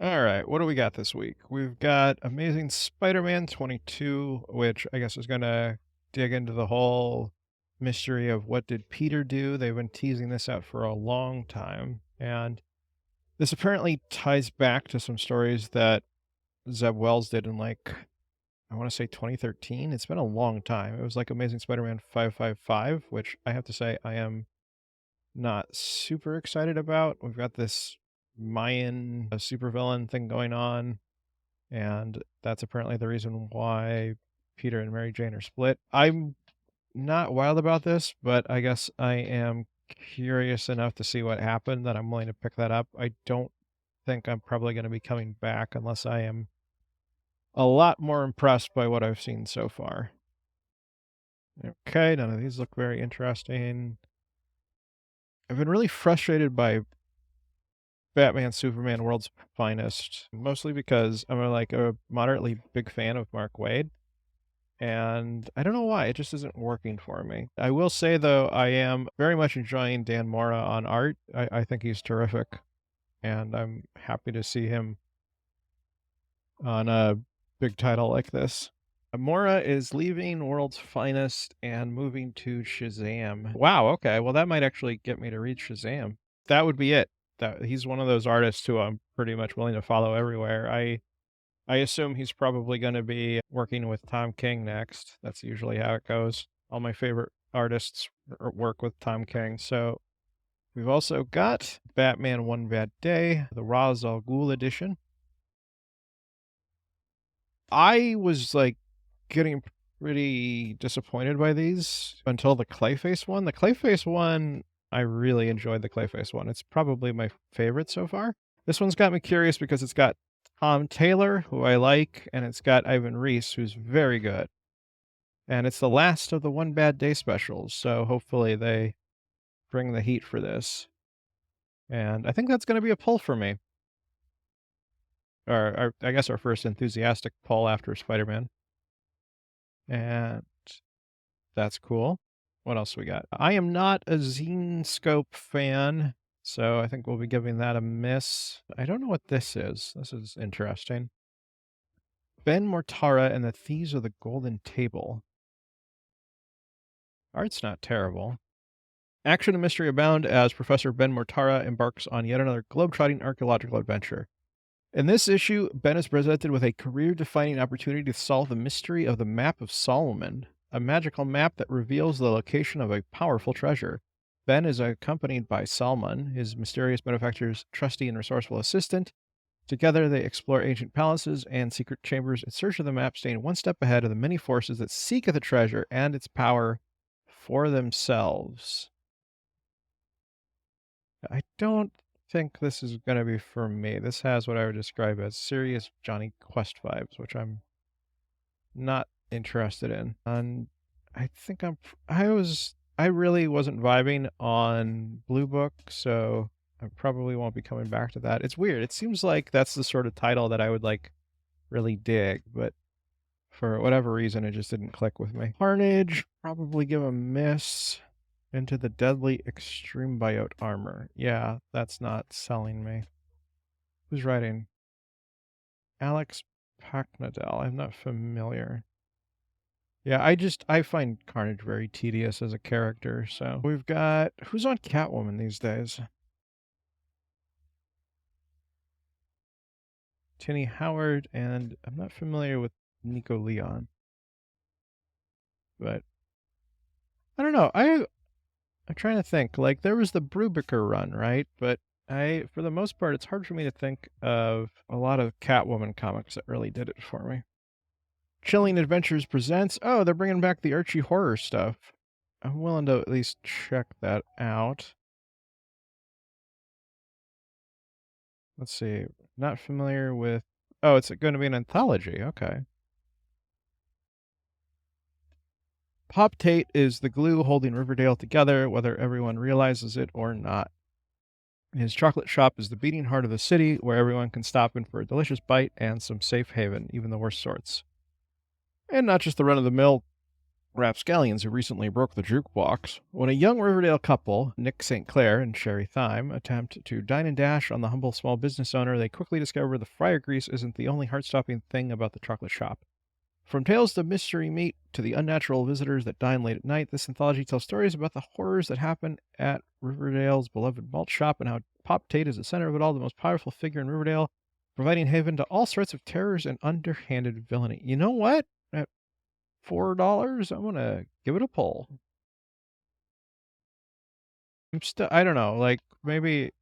All right, what do we got this week? We've got Amazing Spider-Man 22, which I guess is going to dig into the whole mystery of what did Peter do. They've been teasing this out for a long time, and this apparently ties back to some stories that Zeb Wells did in I want to say 2013. It's been a long time. It was like Amazing Spider-Man 555, which I have to say I am not super excited about. We've got this Mayan supervillain thing going on, and that's apparently the reason why Peter and Mary Jane are split. I'm not wild about this, but I guess I am curious enough to see what happened that I'm willing to pick that up. I don't think I'm probably going to be coming back unless I am a lot more impressed by what I've seen so far. Okay, none of these look very interesting. I've been really frustrated by Batman Superman World's Finest, mostly because I'm a moderately big fan of Mark Waid, and I don't know why, it just isn't working for me. I will say, though, I am very much enjoying Dan Mora on art. I think he's terrific, and I'm happy to see him on a big title like this. Mora is leaving World's Finest and moving to Shazam. Wow, okay, well, that might actually get me to read Shazam. That would be it. That he's one of those artists who I'm pretty much willing to follow everywhere. I assume he's probably going to be working with Tom King next. That's usually how it goes. All my favorite artists work with Tom King. So we've also got Batman One Bad Day, the Ra's al Ghul edition. I was getting pretty disappointed by these until the Clayface one. The Clayface one, I really enjoyed the Clayface one. It's probably my favorite so far. This one's got me curious because it's got Tom Taylor, who I like, and it's got Ivan Reis, who's very good. And it's the last of the One Bad Day specials, so hopefully they bring the heat for this. And I think that's going to be a pull for me. Or I guess our first enthusiastic pull after Spider Man. And that's cool. What else we got? I am not a Zine Scope fan, so I think we'll be giving that a miss. I don't know what this is. This is interesting. Ben Mortara and the Thieves of the Golden Table. Art's not terrible. Action and mystery abound as Professor Ben Mortara embarks on yet another globetrotting archaeological adventure. In this issue, Ben is presented with a career-defining opportunity to solve the mystery of the Map of Solomon, a magical map that reveals the location of a powerful treasure. Ben is accompanied by Salmon, his mysterious benefactor's trusty and resourceful assistant. Together, they explore ancient palaces and secret chambers in search of the map, staying one step ahead of the many forces that seek the treasure and its power for themselves. I don't think this is going to be for me. This has what I would describe as serious Johnny Quest vibes, which I'm not interested in. And I think I really wasn't vibing on Blue Book, so I probably won't be coming back to that. It's weird. It seems like that's the sort of title that I would really dig, but for whatever reason, it just didn't click with me. Carnage, probably give a miss. Into the deadly extreme biote armor. Yeah, that's not selling me. Who's writing? Alex Packnadel. I'm not familiar. Yeah, I find Carnage very tedious as a character, so we've got who's on Catwoman these days? Tinny Howard, and I'm not familiar with Nico Leon. But I don't know. I'm trying to think. Like there was the Brubaker run, right? But for the most part, it's hard for me to think of a lot of Catwoman comics that really did it for me. Chilling Adventures presents. Oh, they're bringing back the Archie horror stuff. I'm willing to at least check that out. Let's see. Not familiar with. Oh, it's going to be an anthology. Okay. Pop Tate is the glue holding Riverdale together, whether everyone realizes it or not. His chocolate shop is the beating heart of the city, where everyone can stop in for a delicious bite and some safe haven, even the worst sorts. And not just the run of the mill rapscallions who recently broke the jukebox. When a young Riverdale couple, Nick St. Clair and Sherry Thyme, attempt to dine and dash on the humble small business owner, they quickly discover the fryer grease isn't the only heart-stopping thing about the chocolate shop. From tales of mystery meat to the unnatural visitors that dine late at night, this anthology tells stories about the horrors that happen at Riverdale's beloved malt shop and how Pop Tate is the center of it all, the most powerful figure in Riverdale, providing haven to all sorts of terrors and underhanded villainy. You know what? At $4, I'm gonna give it a pull. I don't know, like, maybe.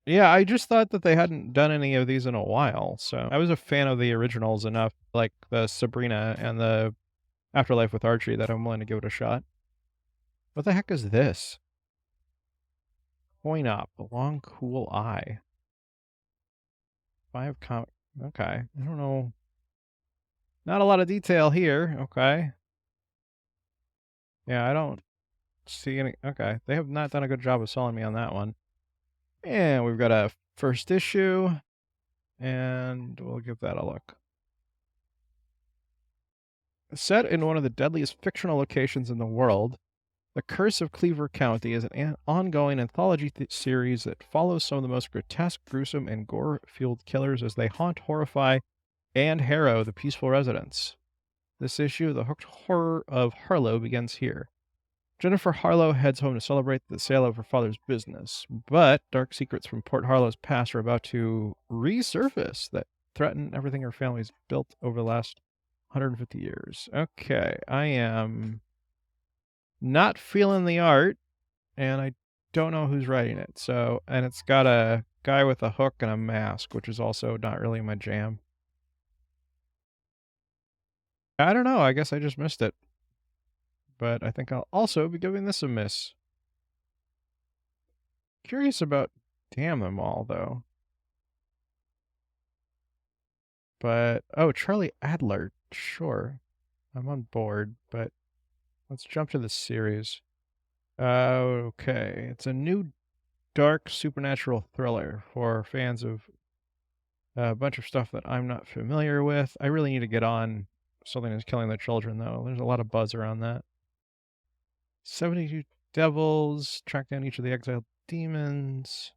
Yeah, I just thought that they hadn't done any of these in a while, so I was a fan of the originals enough, like the Sabrina and the Afterlife with Archie, that I'm willing to give it a shot. What the heck is this? Coin up, a long cool eye. 5 count. Okay, I don't know. Not a lot of detail here. Okay. Yeah, I don't see any. Okay, they have not done a good job of selling me on that one. And we've got a first issue, and we'll give that a look. Set in one of the deadliest fictional locations in the world, The Curse of Cleaver County is an ongoing anthology series that follows some of the most grotesque, gruesome, and gore-fueled killers as they haunt, horrify, and harrow the peaceful residents. This issue, The Hooked Horror of Harlow, begins here. Jennifer Harlow heads home to celebrate the sale of her father's business, but dark secrets from Port Harlow's past are about to resurface that threaten everything her family's built over the last 150 years. Okay, I am not feeling the art, and I don't know who's writing it. So, and it's got a guy with a hook and a mask, which is also not really my jam. I don't know. I guess I just missed it. But I think I'll also be giving this a miss. Curious about Damn Them All, though. But, oh, Charlie Adler. Sure. I'm on board, but let's jump to the series. Okay. It's a new dark supernatural thriller for fans of a bunch of stuff that I'm not familiar with. I really need to get on Something Is Killing the Children, though. There's a lot of buzz around that. 72 devils, track down each of the exiled demons.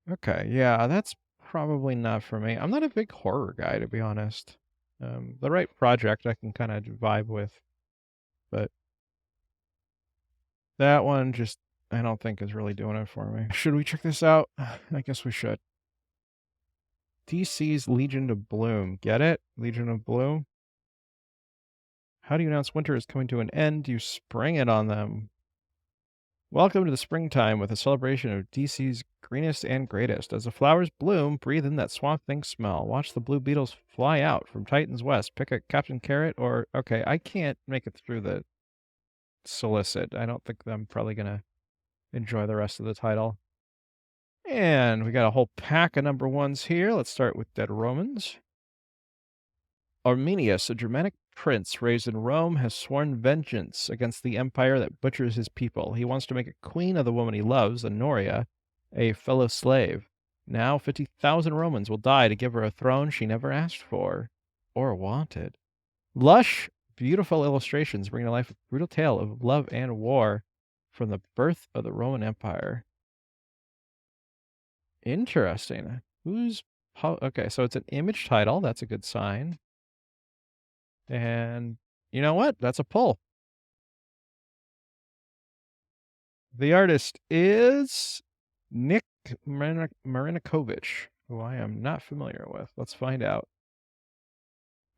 Okay, yeah, that's probably not for me. I'm not a big horror guy, to be honest. The right project I can kind of vibe with, but that one just, I don't think is really doing it for me. Should we check this out? I guess we should. DC's Legion of Bloom. Get it? Legion of Bloom? How do you announce winter is coming to an end? You spring it on them. Welcome to the springtime with a celebration of DC's greenest and greatest. As the flowers bloom, breathe in that Swamp Thing smell. Watch the blue beetles fly out from Titan's West. Pick a Captain Carrot or... Okay, I can't make it through the solicit. I don't think I'm probably going to enjoy the rest of the title. And we got a whole pack of number ones here. Let's start with Dead Romans. Arminius, a Germanic prince raised in Rome, has sworn vengeance against the empire that butchers his people. He wants to make a queen of the woman he loves, Honoria, a fellow slave. Now 50,000 Romans will die to give her a throne she never asked for or wanted. Lush, beautiful illustrations bring to life a brutal tale of love and war from the birth of the Roman Empire. Interesting. Okay, so it's an Image title. That's a good sign. And you know what? That's a pull. The artist is Nick Marinakovich, who I am not familiar with. Let's find out.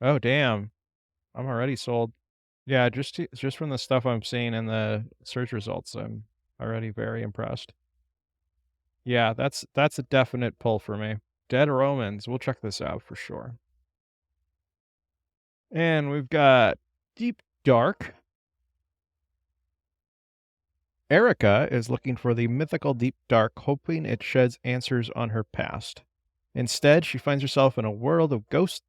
Oh, damn. I'm already sold. Yeah, just from the stuff I'm seeing in the search results, I'm already very impressed. Yeah, that's a definite pull for me. Dead Romans. We'll check this out for sure. And we've got Deep Dark. Erica is looking for the mythical Deep Dark, hoping it sheds answers on her past. Instead, she finds herself in a world of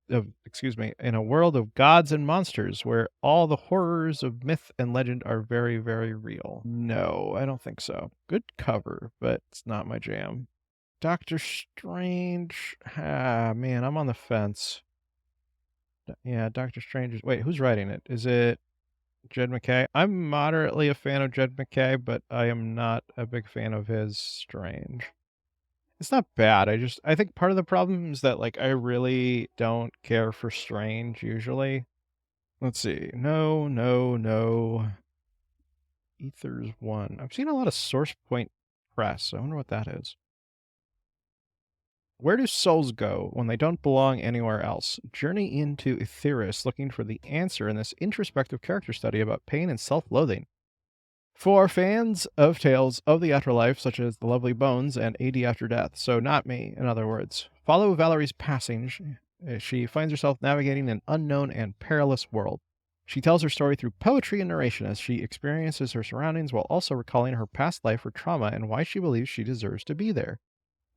in a world of gods and monsters where all the horrors of myth and legend are very, very real. No, I don't think so. Good cover, but it's not my jam. Doctor Strange. Ah, man, I'm on the fence. Yeah, Doctor Strange is... Wait, who's writing it? Is it Jed MacKay? I'm moderately a fan of Jed MacKay, but I am not a big fan of his Strange. It's not bad. I think part of the problem is that, like, I really don't care for Strange usually. Let's see. No, no, no. Ethers 1. I've seen a lot of Source Point press. I wonder what that is. Where do souls go when they don't belong anywhere else? Journey into Etheris looking for the answer in this introspective character study about pain and self-loathing. For fans of tales of the afterlife, such as The Lovely Bones and AD After Death, so not me, in other words, follow Valerie's passing. She finds herself navigating an unknown and perilous world. She tells her story through poetry and narration as she experiences her surroundings while also recalling her past life or trauma and why she believes she deserves to be there.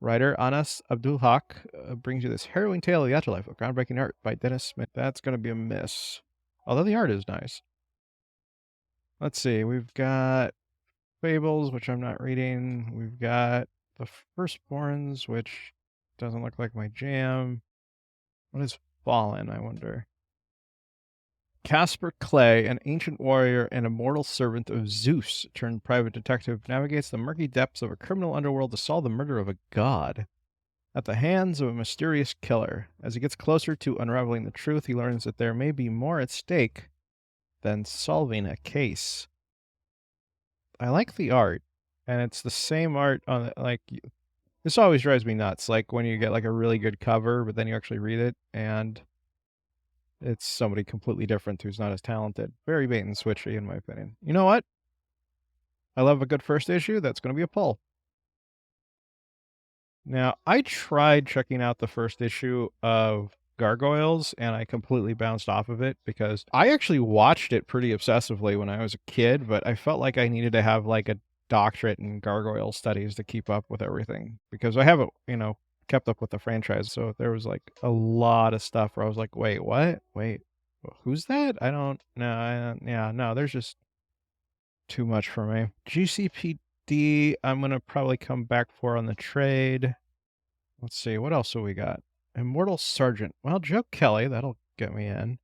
Writer Anas Abdul Haq brings you this harrowing tale of the afterlife of groundbreaking art by Dennis Smith. That's going to be a miss, although the art is nice. Let's see, we've got Fables, which I'm not reading. We've got The Firstborns, which doesn't look like my jam. What is Fallen, I wonder? Casper Clay, an ancient warrior and immortal servant of Zeus turned private detective, navigates the murky depths of a criminal underworld to solve the murder of a god at the hands of a mysterious killer. As he gets closer to unraveling the truth, he learns that there may be more at stake than solving a case. I like the art, and it's the same art on like... This always drives me nuts, like when you get like a really good cover, but then you actually read it, and it's somebody completely different who's not as talented. Very bait and switchy, in my opinion. You know what? I love a good first issue. That's going to be a pull. Now, I tried checking out the first issue of Gargoyles, and I completely bounced off of it because I actually watched it pretty obsessively when I was a kid, but I felt like I needed to have like a doctorate in gargoyle studies to keep up with everything because I haven't, kept up with the franchise. So there was like a lot of stuff where I was like, wait, what? Wait, who's that? I don't know. Yeah, no, there's just too much for me. GCPD, I'm going to probably come back for on the trade. Let's see, what else have we got? Immortal Sergeant. Well, Joe Kelly, that'll get me in.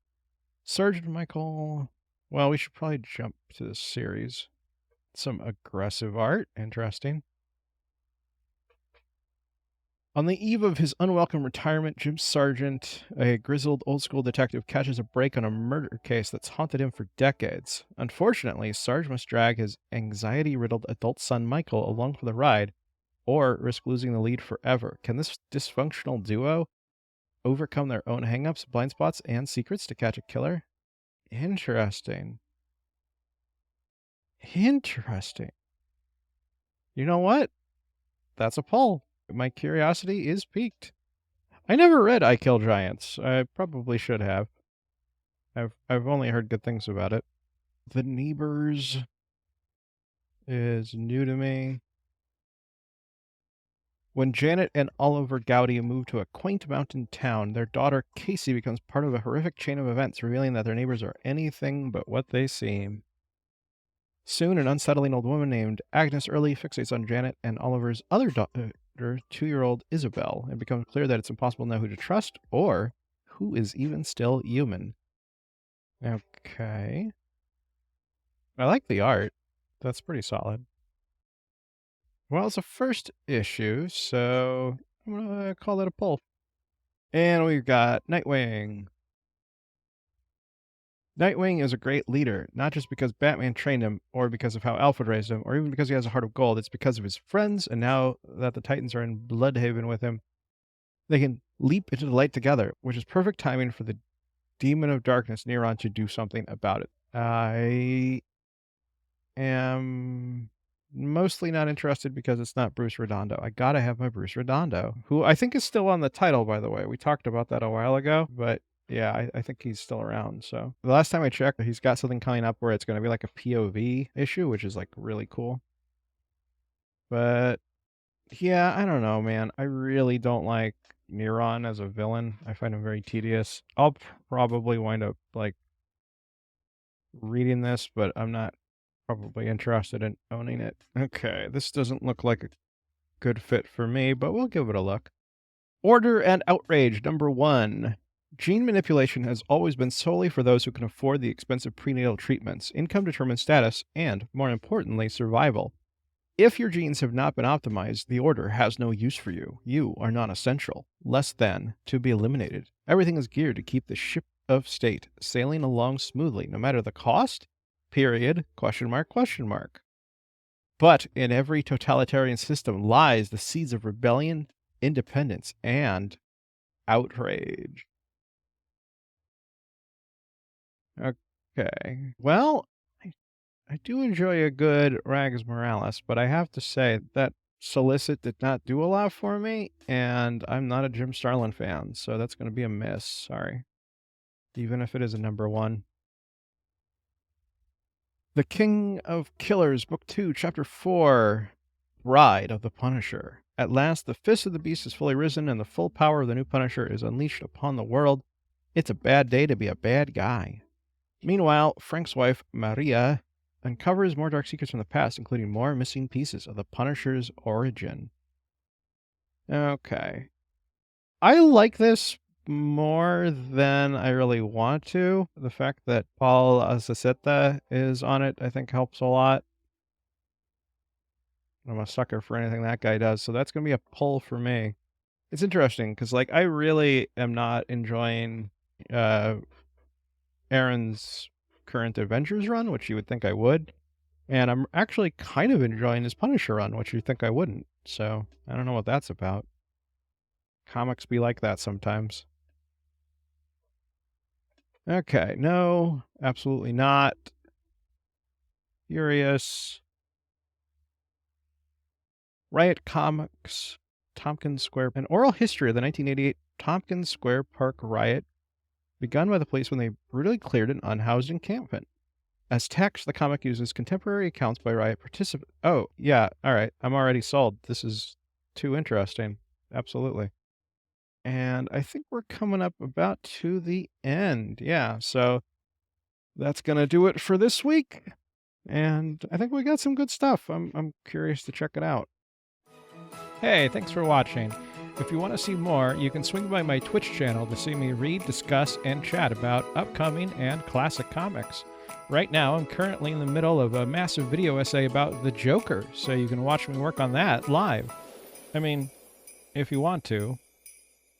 Sergeant Michael. Well, we should probably jump to the series. Some aggressive art. Interesting. On the eve of his unwelcome retirement, Jim Sargent, a grizzled old-school detective, catches a break on a murder case that's haunted him for decades. Unfortunately, Sarge must drag his anxiety-riddled adult son Michael along for the ride, or risk losing the lead forever. Can this dysfunctional duo overcome their own hangups, blind spots, and secrets to catch a killer? Interesting. Interesting. You know what? That's a pull. My curiosity is piqued. I never read I Kill Giants. I probably should have. I've only heard good things about it. The Neighbors is new to me. When Janet and Oliver Gowdy move to a quaint mountain town, their daughter Casey becomes part of a horrific chain of events, revealing that their neighbors are anything but what they seem. Soon, an unsettling old woman named Agnes Early fixates on Janet and Oliver's other daughter, 2-year-old Isabel. It becomes clear that it's impossible to know who to trust or who is even still human. Okay. I like the art. That's pretty solid. Well, it's a first issue, so I'm going to call that a pull. And we've got Nightwing. Nightwing is a great leader, not just because Batman trained him, or because of how Alfred raised him, or even because he has a heart of gold. It's because of his friends, and now that the Titans are in Bloodhaven with him, they can leap into the light together, which is perfect timing for the Demon of Darkness, Neron, to do something about it. I am mostly not interested because it's not Bruce Redondo. I gotta have my Bruce Redondo, who I think is still on the title, by the way. We talked about that a while ago, but yeah, I think he's still around. So the last time I checked, he's got something coming up where it's going to be like a POV issue, which is like really cool. But yeah, I don't know, man. I really don't like Neron as a villain. I find him very tedious. I'll probably wind up like reading this, but I'm not probably interested in owning it. Okay, this doesn't look like a good fit for me, but we'll give it a look. Order and Outrage, #1. Gene manipulation has always been solely for those who can afford the expensive prenatal treatments, income determined status, and, more importantly, survival. If your genes have not been optimized, the Order has no use for you. You are non-essential, less than, to be eliminated. Everything is geared to keep the ship of state sailing along smoothly, no matter the cost? Period. Question mark, question mark. But in every totalitarian system lies the seeds of rebellion, independence, and outrage. Okay. Well, I do enjoy a good Rags Morales, but I have to say that Solicit did not do a lot for me, and I'm not a Jim Starlin fan, so that's going to be a miss. Sorry. Even if it is a number 1. The King of Killers, Book 2, Chapter 4, Bride of the Punisher. At last, the fist of the beast is fully risen, and the full power of the new Punisher is unleashed upon the world. It's a bad day to be a bad guy. Meanwhile, Frank's wife, Maria, uncovers more dark secrets from the past, including more missing pieces of the Punisher's origin. Okay. I like this more than I really want to. The fact that Paul Azaceta is on it, I think, helps a lot. I'm a sucker for anything that guy does, so that's going to be a pull for me. It's interesting, because, like, I really am not enjoying Aaron's current Avengers run, which you would think I would. And I'm actually kind of enjoying his Punisher run, which you'd think I wouldn't. So, I don't know what that's about. Comics be like that sometimes. Okay, no, absolutely not. Furious. Riot Comics, Tompkins Square. An oral history of the 1988 Tompkins Square Park riot, begun by the police when they brutally cleared an unhoused encampment. As text, the comic uses contemporary accounts by riot participants. Oh, yeah, all right. I'm already sold. This is too interesting. Absolutely. And I think we're coming up about to the end. Yeah, so that's going to do it for this week. And I think we got some good stuff. I'm curious to check it out. Hey, thanks for watching. If you want to see more, you can swing by my Twitch channel to see me read, discuss, and chat about upcoming and classic comics. Right now, I'm currently in the middle of a massive video essay about the Joker, so you can watch me work on that live. I mean, if you want to.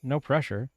No pressure.